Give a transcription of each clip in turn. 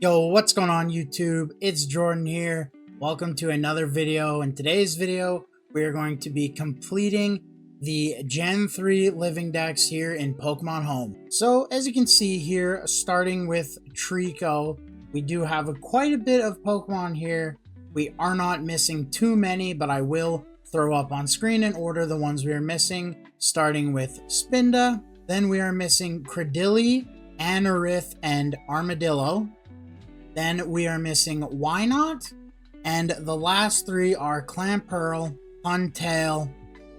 Yo, what's going on YouTube? It's Jordan here. Welcome to another video. In today's video, we are going to be completing the Gen 3 living dex here in Pokemon Home. So as you can see here, starting with Trico, we do have quite a bit of Pokemon here. We are not missing too many, but I will throw up on screen in order the ones we are missing, starting with Spinda. Then we are missing Credilli, Anorith, and Armadillo. Then we are missing Wynot, and the last three are Clamperl, Huntail,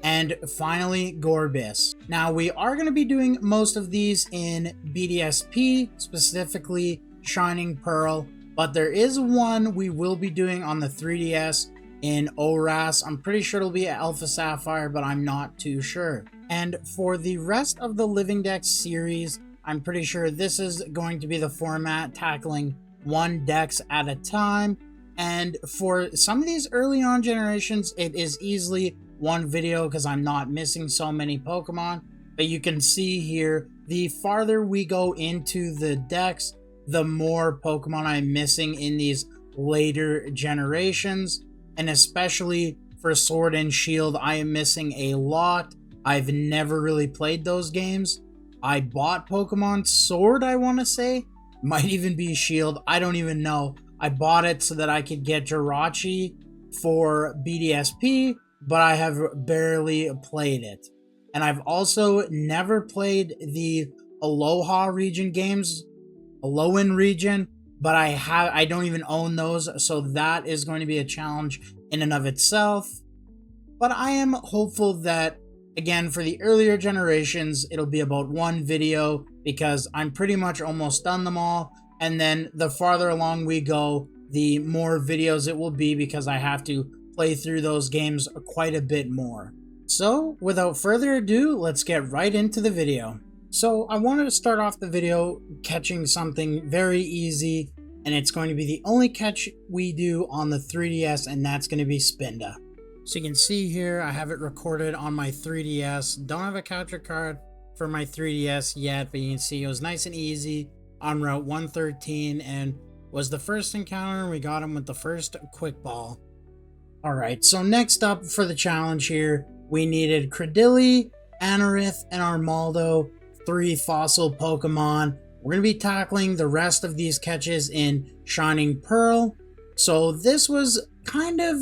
and finally Gorbis. Now we are going to be doing most of these in BDSP, specifically Shining Pearl, but there is one we will be doing on the 3DS in ORAS. I'm pretty sure it'll be Alpha Sapphire, but I'm not too sure. And for the rest of the Living Dex series, I'm pretty sure this is going to be the format, tackling one dex at a time. And for some of these early on generations, it is easily one video because I'm not missing so many Pokemon. But you can see here, the farther we go into the dex, the more Pokemon I'm missing in these later generations. And especially for Sword and Shield, I am missing a lot. I've never really played those games. I bought Pokemon Sword, I want to say. Might even be Shield. I don't even know. I bought it so that I could get Jirachi for BDSP, but I have barely played it. And I've also never played the Aloha region games, Alolan region, but I don't even own those, so that is going to be a challenge in and of itself. But I am hopeful that, again, for the earlier generations, it'll be about one video because I'm pretty much almost done them all. And then the farther along we go, the more videos it will be because I have to play through those games quite a bit more. So without further ado, let's get right into the video. So I wanted to start off the video catching something very easy, and it's going to be the only catch we do on the 3DS, and that's going to be Spinda. So you can see here, I have it recorded on my 3DS. Don't have a capture card for my 3DS yet, but you can see it was nice and easy on Route 113 and was the first encounter, and we got him with the first Quick Ball. Alright, so next up for the challenge here, we needed Credilli, Anorith, and Armaldo, 3 fossil Pokemon. We're going to be tackling the rest of these catches in Shining Pearl. So this was kind of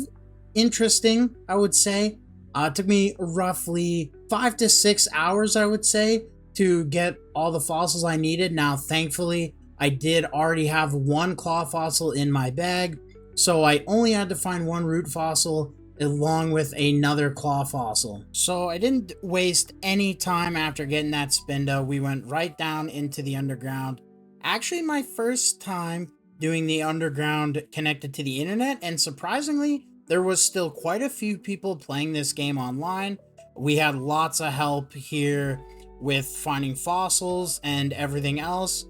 interesting, I would say. It took me roughly 5 to 6 hours, I would say, to get all the fossils I needed. Now, thankfully, I did already have one claw fossil in my bag, so I only had to find one root fossil along with another claw fossil. So I didn't waste any time after getting that Spinda. We went right down into the underground. Actually, my first time doing the underground connected to the internet, and surprisingly, there was still quite a few people playing this game online. We had lots of help here with finding fossils and everything else.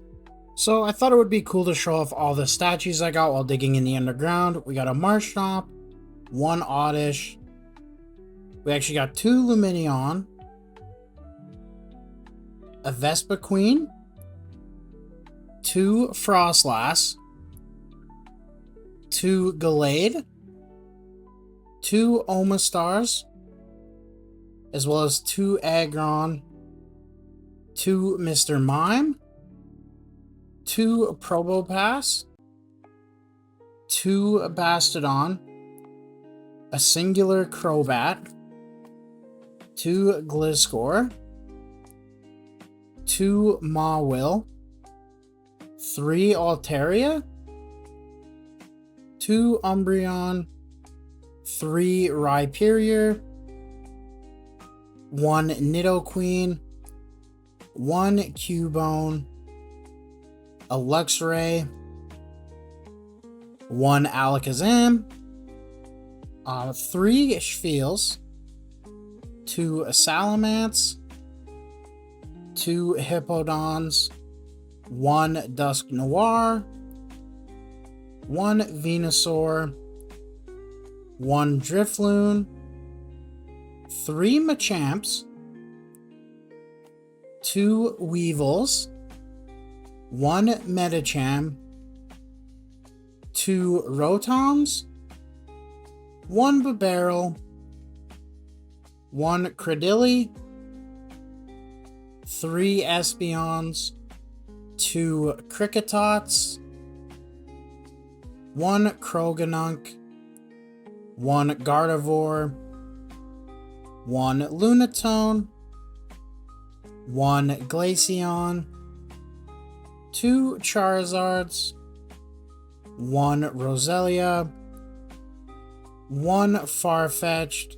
So I thought it would be cool to show off all the statues I got while digging in the underground. We got a Marshtomp, 1 Oddish. We actually got 2 Lumineon, a Vespa Queen, 2 Frostlass, 2 Gallade, 2 Omastars, as well as 2 Aggron, 2 Mr. Mime, 2 Probopass, 2 Bastodon, a singular Crobat, 2 Gliscor, 2 Mawile, 3 Altaria, 2 Umbreon, 3 Rhyperior, 1 Nidoqueen, 1 Cubone, a Luxray, 1 Alakazam, 3 Spheals, 2 Salamence, 2 Hippowdons, 1 Dusknoir, 1 Venusaur, 1 Drifloon, 3 Machamps, 2 Weevils, 1 Medicham, 2 Rotons, 1 Babarrel, 1 Credilli, 3 Espeons, 2 Cricketots, 1 Kroganunk, 1 Gardevoir, 1 Lunatone, 1 Glaceon, 2 Charizards, 1 Roselia, 1 Farfetch'd,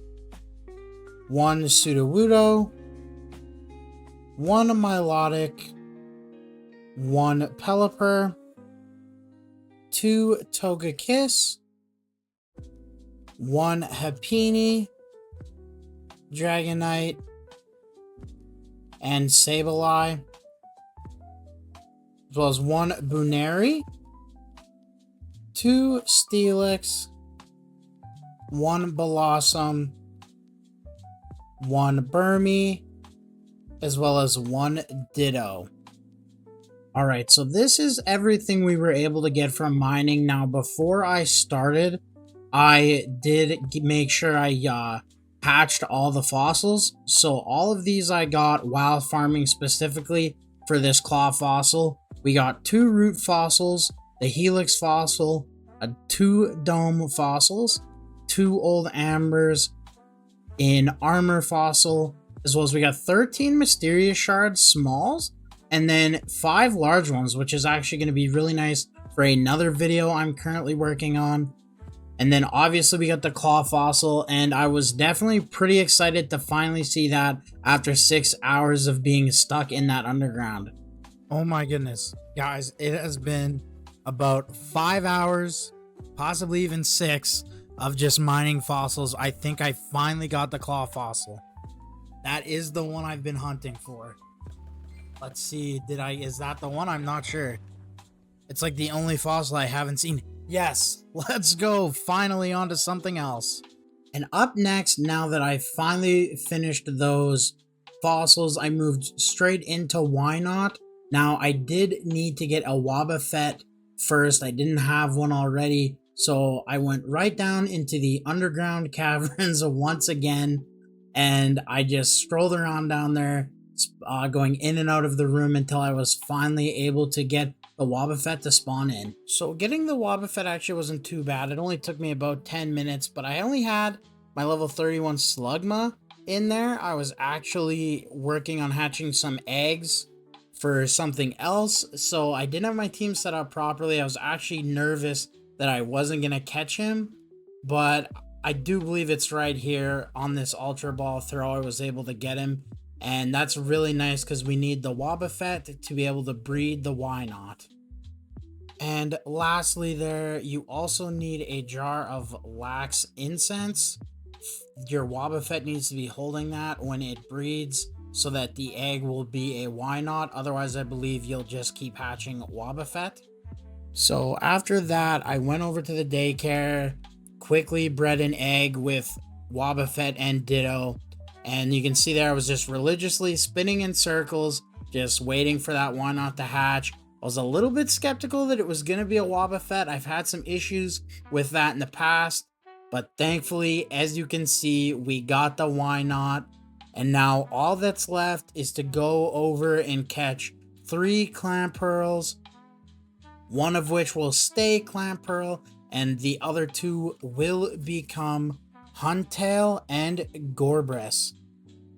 1 Sudowoodo, 1 Milotic, 1 Pelipper, 2 Togekiss, 1 Happiny, Dragonite, and Sableye, as well as 1 Buneri, 2 Steelix, 1 Blossom, 1 Burmy, as well as 1 Ditto. Alright, so this is everything we were able to get from mining. Now, before I started, I did make sure I hatched all the fossils. So all of these I got while farming specifically for this claw fossil. We got 2 root fossils, the helix fossil, 2 dome fossils, 2 old ambers, an armor fossil, as well as we got 13 mysterious shards smalls, and then 5 large ones, which is actually going to be really nice for another video I'm currently working on. And then obviously we got the claw fossil, and I was definitely pretty excited to finally see that after 6 hours of being stuck in that underground. Oh my goodness, guys, it has been about 5 hours, possibly even 6, of just mining fossils. I think I finally got the claw fossil. That is the one I've been hunting for. Let's see, is that the one? I'm not sure. It's like the only fossil I haven't seen. Yes, let's go, finally onto something else. And up next, now that I finally finished those fossils, I moved straight into Wynaut. Now, I did need to get a Wobbuffet first. I didn't have one already, so I went right down into the underground caverns once again, and I just strolled around down there, going in and out of the room until I was finally able to get the Wobbuffet to spawn in. So getting the Wobbuffet actually wasn't too bad. It only took me about 10 minutes, but I only had my level 31 Slugma in there. I was actually working on hatching some eggs for something else, so I didn't have my team set up properly. I was actually nervous that I wasn't going to catch him, but I do believe it's right here on this Ultra Ball throw I was able to get him, and that's really nice because we need the Wobbuffet to be able to breed the Wynaut. And lastly there, you also need a jar of wax incense. Your Wobbuffet needs to be holding that when it breeds, so that the egg will be a Wynaut. Otherwise, I believe you'll just keep hatching Wobbuffet. So after that, I went over to the daycare, quickly bred an egg with Wobbuffet and Ditto, and you can see there I was just religiously spinning in circles, just waiting for that Wynaut to hatch. I was a little bit skeptical that it was going to be a Wobbuffet. I've had some issues with that in the past, but thankfully, as you can see, we got the Wynaut. And now all that's left is to go over and catch 3 Clamperls, one of which will stay Clamperl, and the other 2 will become Huntail and Gorebyss.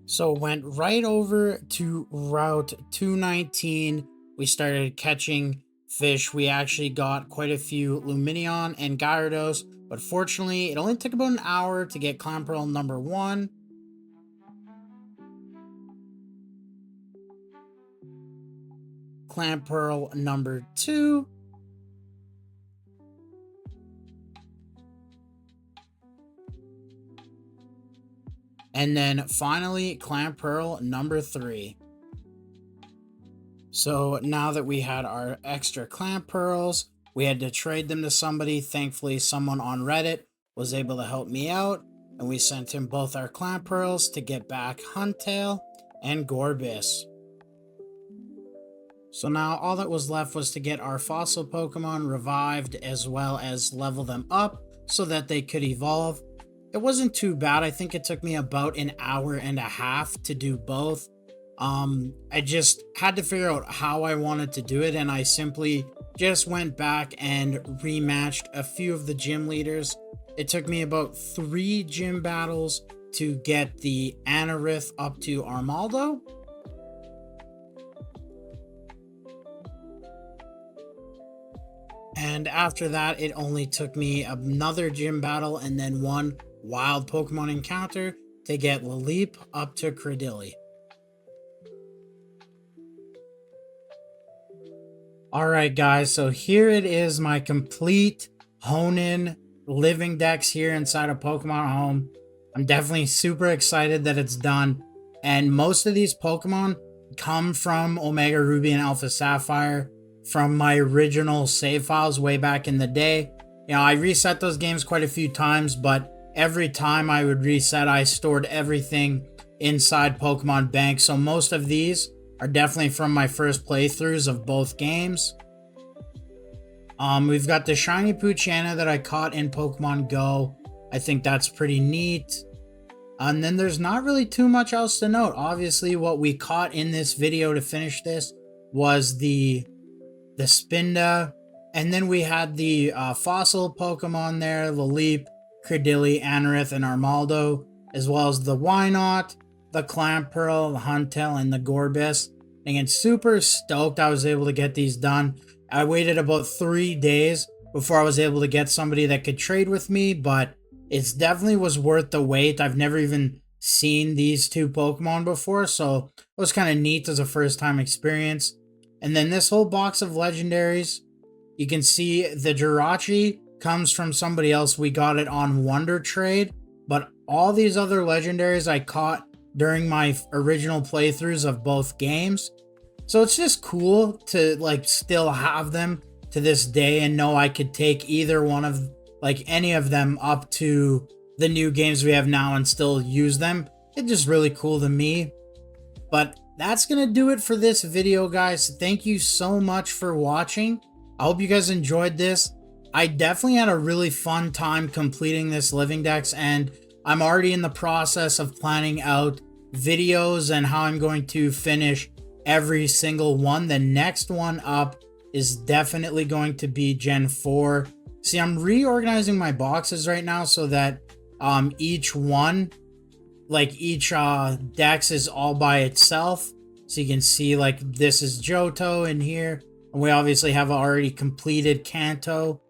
So went right over to Route 219. We started catching fish. We actually got quite a few Lumineon and Gyarados, but fortunately it only took about an hour to get Clamperl number 1. Clamperl number 2, and then finally Clamperl number 3. So now that we had our extra Clamperls, we had to trade them to somebody. Thankfully, someone on Reddit was able to help me out, and we sent him both our Clamperls to get back Huntail and Gorebyss. So now all that was left was to get our fossil Pokemon revived as well as level them up so that they could evolve. It wasn't too bad. I think it took me about an hour and a half to do both. I just had to figure out how I wanted to do it, and I simply just went back and rematched a few of the gym leaders. It took me about 3 gym battles to get the Anorith up to Armaldo. And after that, it only took me another gym battle and then one wild Pokemon encounter to get Laleep up to Cradily. Alright guys, so here it is, my complete Hoenn living dex here inside of Pokemon Home. I'm definitely super excited that it's done. And most of these Pokemon come from Omega Ruby and Alpha Sapphire from my original save files way back in the day. You know, I reset those games quite a few times, but every time I would reset, I stored everything inside Pokemon Bank. So most of these are definitely from my first playthroughs of both games. We've got the shiny Poochyena that I caught in Pokemon Go. I think that's pretty neat. And then there's not really too much else to note. Obviously, what we caught in this video to finish this was the Spinda. And then we had the fossil Pokemon there, Laleep, Cradily, Anorith, and Armaldo, as well as the Wynot, the Clamperl, the Huntail, and the Gorbis. Again, super stoked I was able to get these done. I waited about 3 days before I was able to get somebody that could trade with me, but it definitely was worth the wait. I've never even seen these 2 Pokemon before, so it was kind of neat as a first time experience. And then this whole box of legendaries, you can see the Jirachi comes from somebody else. We got it on Wonder Trade, but all these other legendaries I caught during my original playthroughs of both games. So it's just cool to like still have them to this day and know I could take either one of like any of them up to the new games we have now and still use them. It's just really cool to me. But that's gonna do it for this video, guys. Thank you so much for watching. I hope you guys enjoyed this. I definitely had a really fun time completing this living dex, and I'm already in the process of planning out videos and how I'm going to finish every single one. The next one up is definitely going to be Gen 4. See, I'm reorganizing my boxes right now so that each one, like each dex is all by itself. So you can see like this is Johto in here, and we obviously have already completed Kanto.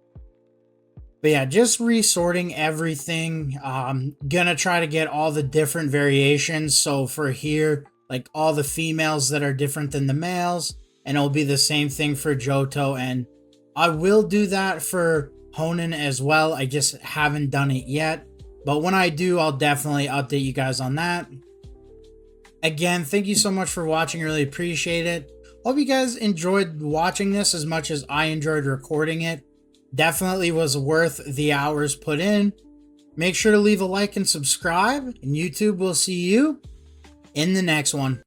But yeah, just resorting everything. Gonna try to get all the different variations. So for here, like all the females that are different than the males, and it'll be the same thing for Johto, and I will do that for Hoenn as well. I just haven't done it yet, but when I do, I'll definitely update you guys on that. Again, thank you so much for watching. Really appreciate it. Hope you guys enjoyed watching this as much as I enjoyed recording it. Definitely was worth the hours put in. Make sure to leave a like and subscribe, and YouTube will see you in the next one.